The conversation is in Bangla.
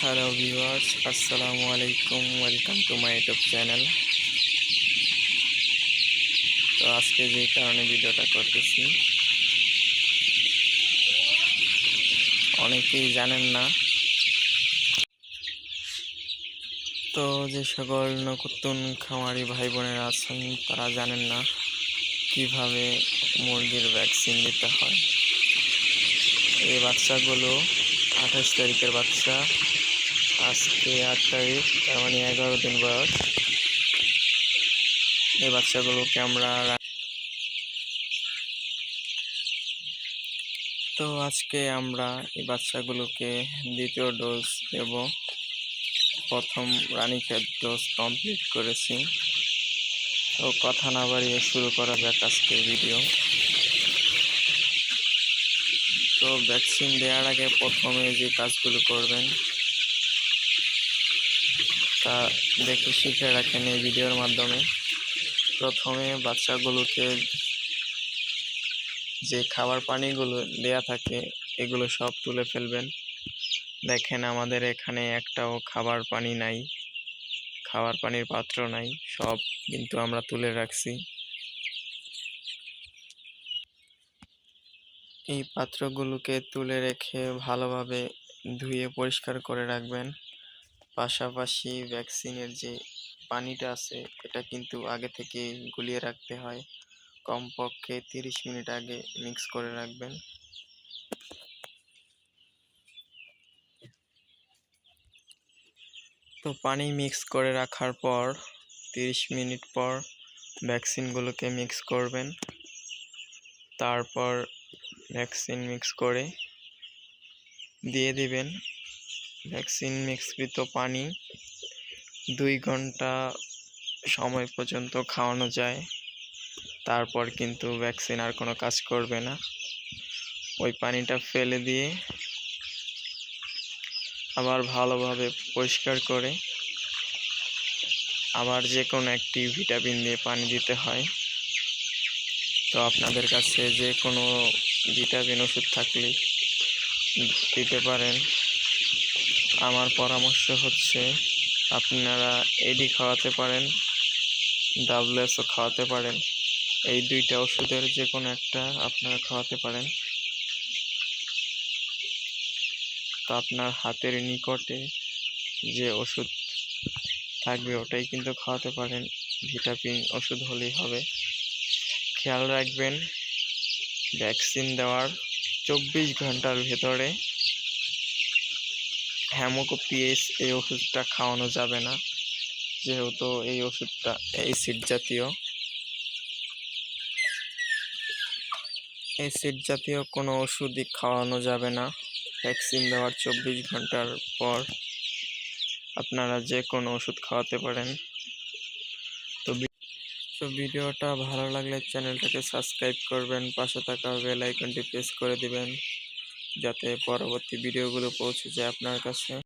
হ্যালো ভিউয়ার্স, আসসালামু আলাইকুম। Welcome to my YouTube channel. তো আজকে যে কারণে ভিডিওটা করতেছি, অনেকেই জানেন না। তো যে সকল নতুন খামারি ভাই বোনেরা আছেন তারা জানেন না কিভাবে মুরগির ভ্যাকসিন দিতে হয়। এই বাচ্চাগুলো 28 তারিখের বাচ্চা, আজকে 8 তারিখ, তার মানে 11 দিন বয়স। এই বাচ্চাগুলোকে আজকে আমরা এই বাচ্চাগুলোকে দ্বিতীয় ডোজ দেব। প্রথম রানীক্ষেত ডোজ কমপ্লিট করেছি। তো কথা না বাড়িয়ে শুরু করা যাক আজকের ভিডিও। তো ভ্যাকসিন দেওয়ার আগে প্রথমে যে কাজগুলো করবেন তা দেখে শিখে রাখেন এই ভিডিওর মাধ্যমে। প্রথমে বাচ্চাগুলোকে যে খাবার পানিগুলো দেয়া থাকে এগুলো সব তুলে ফেলবেন। দেখেন আমাদের এখানে একটাও খাবার পানি নাই, খাবার পানির পাত্র নাই, সব কিন্তু আমরা তুলে রাখছি। এই পাত্রগুলোকে তুলে রেখে ভালোভাবে ধুয়ে পরিষ্কার করে রাখবেন। পাশাপাশি ভ্যাকসিনের যে পানিটা আছে এটা কিন্তু আগে থেকে গুলিয়ে রাখতে হয়, কমপক্ষে 30 মিনিট আগে মিক্স করে রাখবেন। তো পানি মিক্স করে রাখার পর 30 মিনিট পর ভ্যাকসিনগুলোকে মিক্স করবেন। তারপর ভ্যাকসিন মিক্স করে দিয়ে দিবেন। ভ্যাকসিন মিশ্রিত পানি 2 ঘন্টা সময় পর্যন্ত খাওয়ানো যায়। তারপর কিন্তু ভ্যাকসিন আর কোনো কাজ করবে না। ওই পানিটা ফেলে দিয়ে আবার ভালোভাবে পরিষ্কার করে আবার যে কোনো একটি ভিটামিন দিয়ে পানি দিতে হয়। তো আপনাদের কাছে যে কোনো ভিটামিন ওষুধ থাকলে দিতে পারেন। আমার পরামর্শ হচ্ছে আপনারা এডি খাওয়াতে পারেন, ডাব্লিউএসও খাওয়াতে পারেন। এই 2টা ওষুধের যে কোনো একটা আপনারা খাওয়াতে পারেন। তো আপনার হাতের নিকটে যে ওষুধ থাকবে ওটাই কিন্তু খাওয়াতে পারেন, ভিটামিন ওষুধ হলেই হবে। খেয়াল রাখবেন ভ্যাকসিন দেওয়ার 24 ঘন্টার ভেতরে হ্যামোকোপিএস এই ওষুধটা খাওয়ানো যাবে না, যেহেতু এই ওষুধটা অ্যাসিড জাতীয় কোনো ওষুধই খাওয়ানো যাবে না। ভ্যাকসিন দেওয়ার 24 ঘন্টার পর আপনারা যে কোনো ওষুধ খাওয়াতে পারেন। তো ভিডিওটা ভালো লাগলে চ্যানেলটাকে সাবস্ক্রাইব করবেন, পাশে থাকা বেল আইকনটি প্রেস করে দিবেন যাতে পরবর্তী ভিডিওগুলো পৌঁছে যায় আপনার কাছে।